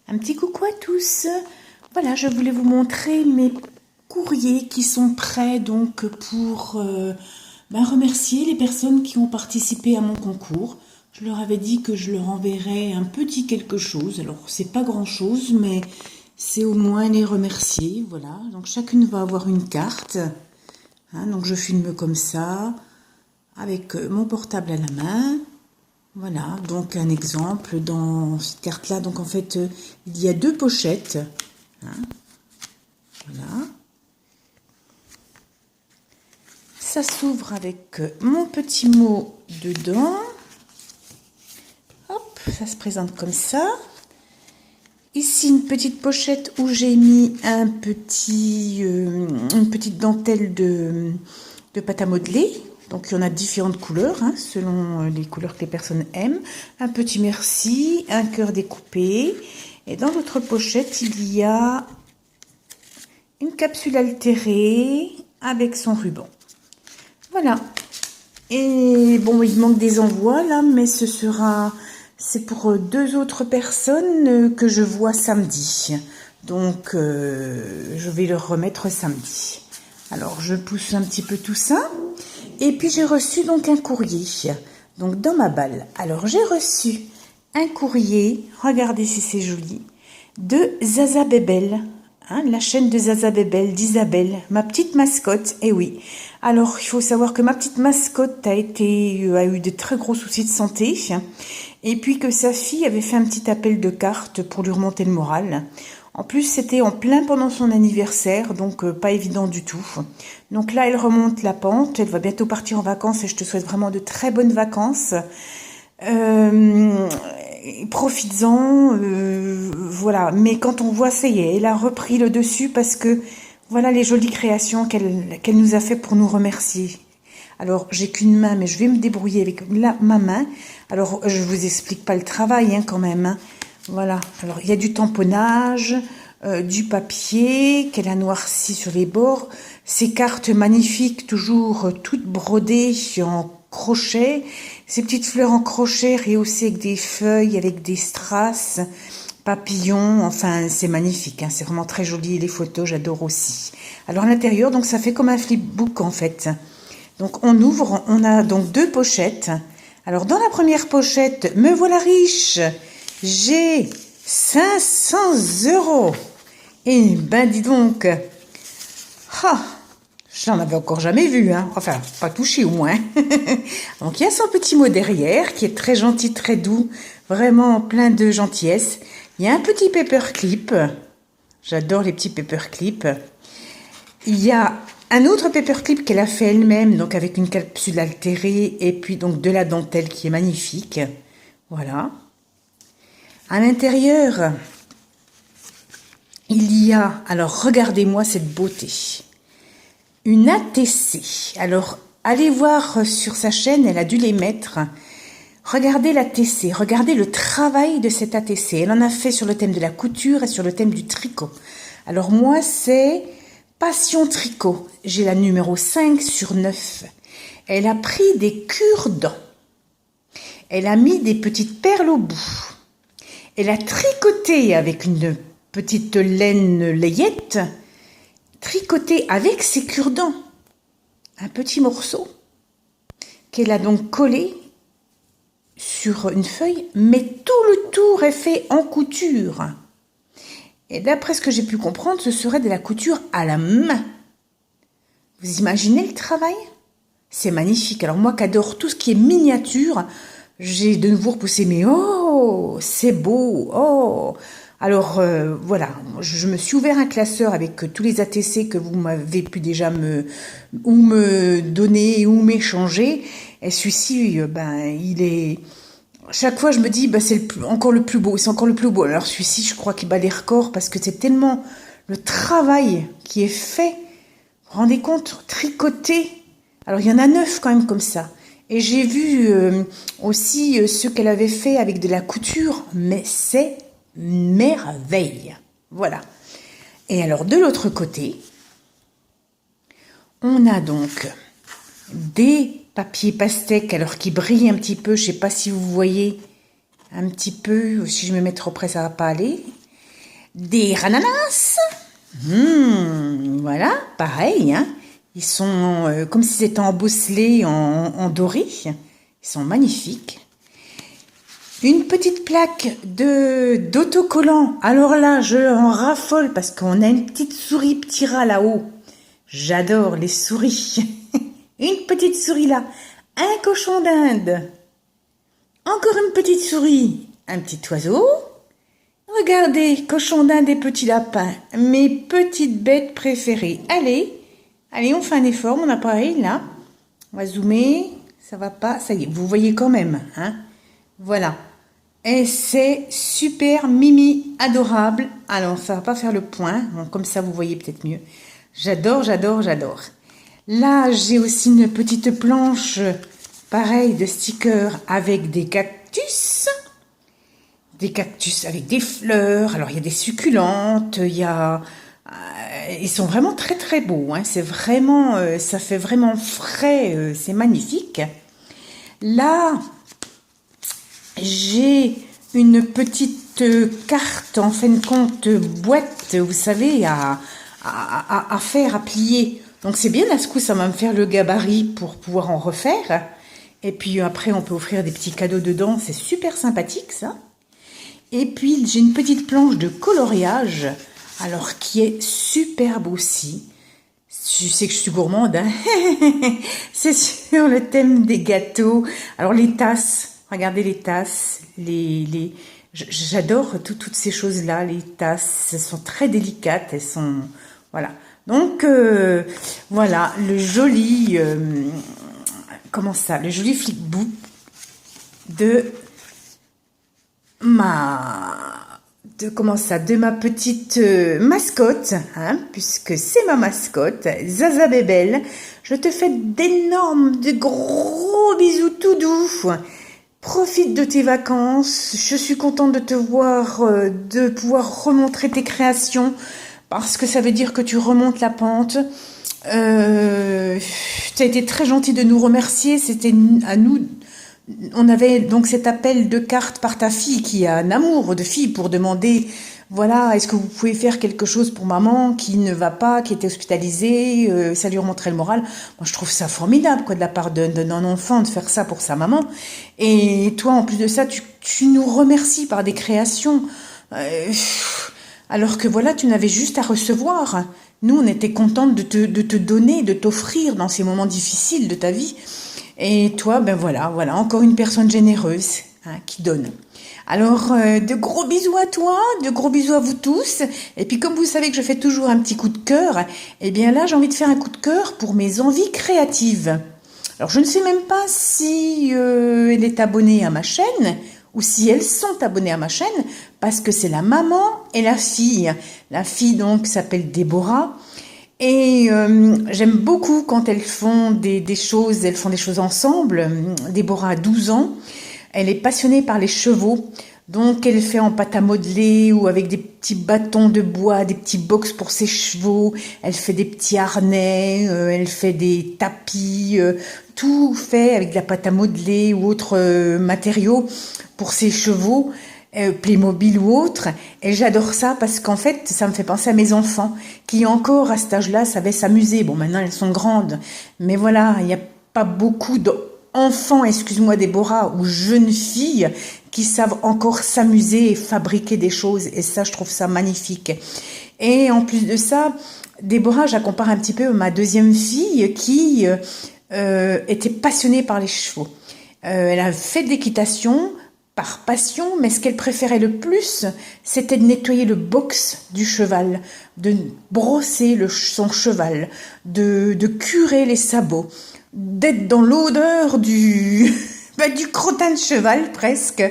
Un petit coucou à tous. Voilà, je voulais vous montrer mes courriers qui sont prêts donc pour remercier les personnes qui ont participé à mon concours. Je leur avais dit que je leur enverrais un petit quelque chose. Alors, c'est pas grand-chose, mais c'est au moins les remercier. Voilà, donc chacune va avoir une carte. Donc, je filme comme ça, avec mon portable à la main. Voilà, donc un exemple dans cette carte-là. Donc en fait, il y a deux pochettes. Voilà. Ça s'ouvre avec mon petit mot dedans. Hop, ça se présente comme ça. Ici, une petite pochette où j'ai mis une petite dentelle de pâte à modeler. Donc, il y en a différentes couleurs, selon les couleurs que les personnes aiment. Un petit merci, un cœur découpé. Et dans l'autre pochette, il y a une capsule altérée avec son ruban. Voilà. Et bon, il manque des envois là, mais c'est pour deux autres personnes que je vois samedi. Donc, je vais leur remettre samedi. Alors, je pousse un petit peu tout ça. Et puis, j'ai reçu donc un courrier. Donc, dans ma balle. Alors, j'ai reçu un courrier. Regardez si c'est joli. De Zaza Bébel. La chaîne de Zaza Bébel, d'Isabelle. Ma petite mascotte. Eh oui. Alors, il faut savoir que ma petite mascotte a eu de très gros soucis de santé. Et puis que sa fille avait fait un petit appel de cartes pour lui remonter le moral. En plus, c'était en plein pendant son anniversaire, donc pas évident du tout. Donc là, elle remonte la pente, elle va bientôt partir en vacances et je te souhaite vraiment de très bonnes vacances. Profites-en, voilà. Mais quand on voit, ça y est, elle a repris le dessus parce que voilà les jolies créations qu'elle nous a fait pour nous remercier. Alors, j'ai qu'une main, mais je vais me débrouiller avec ma main. Alors, je vous explique pas le travail quand même. Voilà, alors il y a du tamponnage, du papier qu'elle a noirci sur les bords, ces cartes magnifiques, toujours toutes brodées en crochet, ces petites fleurs en crochet rehaussées avec des feuilles, avec des strass, papillons, enfin c'est magnifique, c'est vraiment très joli, les photos j'adore aussi. Alors à l'intérieur, donc ça fait comme un flipbook en fait. Donc on ouvre, on a donc deux pochettes. Alors dans la première pochette, me voilà riche. J'ai 500 €. Et ben dis donc, j'en avais encore jamais vu, enfin pas touché au moins. Donc il y a son petit mot derrière qui est très gentil, très doux, vraiment plein de gentillesse. Il y a un petit paperclip, j'adore les petits paperclips. Il y a un autre paperclip qu'elle a fait elle-même, donc avec une capsule altérée et puis donc de la dentelle qui est magnifique. Voilà. À l'intérieur, il y a, alors regardez-moi cette beauté, une ATC. Alors, allez voir sur sa chaîne, elle a dû les mettre. Regardez l'ATC, regardez le travail de cette ATC. Elle en a fait sur le thème de la couture et sur le thème du tricot. Alors moi, c'est Passion Tricot. J'ai la numéro 5 sur 9. Elle a pris des cure-dents. Elle a mis des petites perles au bout. Elle a tricoté avec une petite laine layette, tricoté avec ses cure-dents, un petit morceau qu'elle a donc collé sur une feuille, mais tout le tour est fait en couture. Et d'après ce que j'ai pu comprendre, ce serait de la couture à la main. Vous imaginez le travail? C'est magnifique. Alors moi qui adore tout ce qui est miniature, j'ai de nouveau repoussé, mais oh, c'est beau, oh. Alors voilà, je me suis ouvert un classeur avec tous les ATC que vous m'avez pu déjà me donner ou m'échanger. Et celui-ci, il est... Chaque fois, je me dis, c'est encore le plus beau, c'est encore le plus beau. Alors celui-ci, je crois qu'il bat les records parce que c'est tellement le travail qui est fait. Vous vous rendez compte, tricoté. Alors il y en a 9 quand même comme ça. Et j'ai vu aussi ce qu'elle avait fait avec de la couture, mais c'est merveille. Voilà. Et alors de l'autre côté, on a donc des papiers pastèques, alors qui brillent un petit peu. Je ne sais pas si vous voyez un petit peu, si je me mets trop près, ça ne va pas aller. des rananas. Voilà, pareil, hein. Ils sont comme s'ils étaient embosselés en doré. Ils sont magnifiques. Une petite plaque d'autocollant. Alors là, je en raffole parce qu'on a une petite souris petit rat là-haut. J'adore les souris. Une petite souris là. Un cochon d'Inde. Encore une petite souris. Un petit oiseau. Regardez, cochon d'Inde et petits lapins. Mes petites bêtes préférées. Allez, on fait un effort, mon appareil là. On va zoomer. Ça va pas. Ça y est, vous voyez quand même, hein. Voilà. Et c'est super mimi, adorable. Alors, ça va pas faire le point. Bon, comme ça, vous voyez peut-être mieux. J'adore, j'adore, j'adore. Là, j'ai aussi une petite planche, pareil, de stickers avec des cactus. Des cactus avec des fleurs. Alors, il y a des succulentes. Il y a... ils sont vraiment très, très beaux, hein. C'est vraiment... ça fait vraiment frais. C'est magnifique. Là... j'ai une petite carte, en fin de compte, boîte, vous savez, à faire, à plier. Donc c'est bien, à ce coup, ça va me faire le gabarit pour pouvoir en refaire. Et puis après, on peut offrir des petits cadeaux dedans, c'est super sympathique, ça. Et puis, j'ai une petite planche de coloriage, alors qui est superbe aussi. Je sais que je suis gourmande, hein. C'est sur le thème des gâteaux. Alors les tasses. Regardez les tasses, j'adore toutes ces choses-là, les tasses, elles sont très délicates, elles sont, voilà. Donc, voilà, le joli flic-book de ma petite mascotte, hein, puisque c'est ma mascotte, Zaza Bébel. Je te fais de gros bisous tout doux. Profite de tes vacances, je suis contente de te voir, de pouvoir remontrer tes créations, parce que ça veut dire que tu remontes la pente. Tu as été très gentil de nous remercier, c'était à nous. On avait donc cet appel de carte par ta fille, qui a un amour de fille, pour demander, voilà, est-ce que vous pouvez faire quelque chose pour maman qui ne va pas, qui était hospitalisée, ça lui remonterait le moral. Moi, je trouve ça formidable, quoi, de la part d'un enfant, de faire ça pour sa maman. Et toi, en plus de ça, tu nous remercies par des créations, alors que voilà, tu n'avais juste à recevoir. Nous, on était contentes de te donner, de t'offrir dans ces moments difficiles de ta vie. Et toi, ben voilà, encore une personne généreuse, hein, qui donne. Alors, de gros bisous à toi, de gros bisous à vous tous. Et puis, comme vous savez que je fais toujours un petit coup de cœur, eh bien là, j'ai envie de faire un coup de cœur pour mes envies créatives. Alors, je ne sais même pas si elle est abonnée à ma chaîne ou si elles sont abonnées à ma chaîne, parce que c'est la maman et la fille. La fille, donc, s'appelle Déborah. Et j'aime beaucoup quand elles font des choses ensemble. Déborah a 12 ans. Elle est passionnée par les chevaux. Donc, elle fait en pâte à modeler ou avec des petits bâtons de bois, des petits box pour ses chevaux. Elle fait des petits harnais, elle fait des tapis, tout fait avec de la pâte à modeler ou autres matériaux pour ses chevaux. Playmobil ou autre, et j'adore ça parce qu'en fait ça me fait penser à mes enfants qui encore à cet âge-là savaient s'amuser. Bon, maintenant elles sont grandes, mais voilà, il n'y a pas beaucoup d'enfants, excuse-moi Déborah, ou jeunes filles qui savent encore s'amuser et fabriquer des choses, et ça je trouve ça magnifique. Et en plus de ça, Déborah, je la compare un petit peu à ma deuxième fille qui était passionnée par les chevaux. Elle a fait de l'équitation par passion, mais ce qu'elle préférait le plus, c'était de nettoyer le box du cheval, de brosser son cheval, de curer les sabots, d'être dans l'odeur du crottin de cheval presque,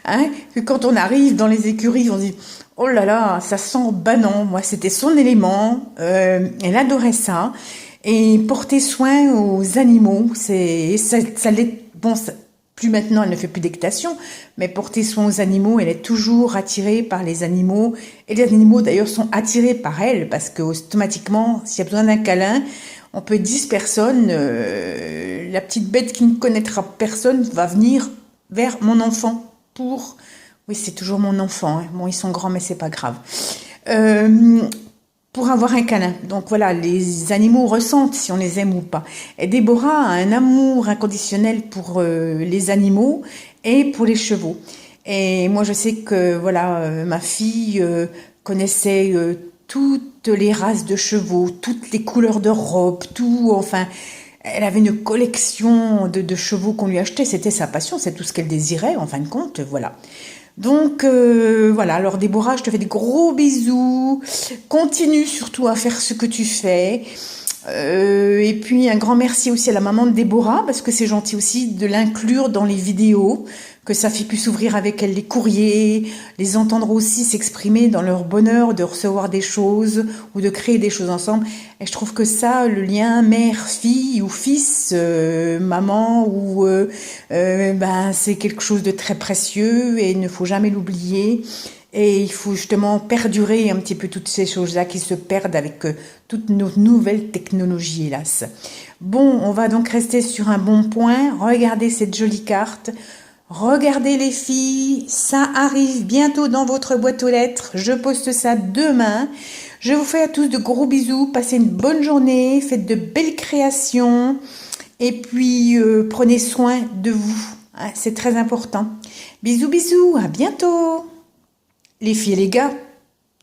hein, que quand on arrive dans les écuries, on dit « Oh là là, ça sent banant ». Moi, c'était son élément, elle adorait ça. Et porter soin aux animaux, ça l'est... Bon, plus maintenant, elle ne fait plus d'équitation, mais porter soin aux animaux, elle est toujours attirée par les animaux. Et les animaux, d'ailleurs, sont attirés par elle, parce que automatiquement, s'il y a besoin d'un câlin, on peut 10 personnes, la petite bête qui ne connaîtra personne va venir vers mon enfant pour... Oui, c'est toujours mon enfant, hein. Bon, ils sont grands, mais c'est pas grave. euh, pour avoir un câlin. Donc voilà, les animaux ressentent si on les aime ou pas. Et Déborah a un amour inconditionnel pour les animaux et pour les chevaux. Et moi, je sais que voilà, ma fille connaissait toutes les races de chevaux, toutes les couleurs de robes, tout, enfin, elle avait une collection de chevaux qu'on lui achetait. C'était sa passion, c'est tout ce qu'elle désirait, en fin de compte, voilà. Donc voilà, alors Déborah, je te fais des gros bisous. Continue surtout à faire ce que tu fais. Et puis un grand merci aussi à la maman de Déborah, parce que c'est gentil aussi de l'inclure dans les vidéos, que sa fille puisse ouvrir avec elle les courriers, les entendre aussi s'exprimer dans leur bonheur de recevoir des choses ou de créer des choses ensemble. Et je trouve que ça, le lien mère-fille ou fils, maman, ou ben, c'est quelque chose de très précieux et il ne faut jamais l'oublier. Et il faut justement perdurer un petit peu toutes ces choses-là qui se perdent avec toutes nos nouvelles technologies, hélas. Bon, on va donc rester sur un bon point. Regardez cette jolie carte. Regardez les filles, ça arrive bientôt dans votre boîte aux lettres. Je poste ça demain. Je vous fais à tous de gros bisous. Passez une bonne journée. Faites de belles créations. Et puis, prenez soin de vous. Hein, c'est très important. Bisous, bisous. À bientôt. Les filles et les gars,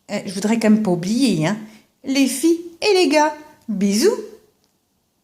je voudrais quand même pas oublier, hein, les filles et les gars, bisous.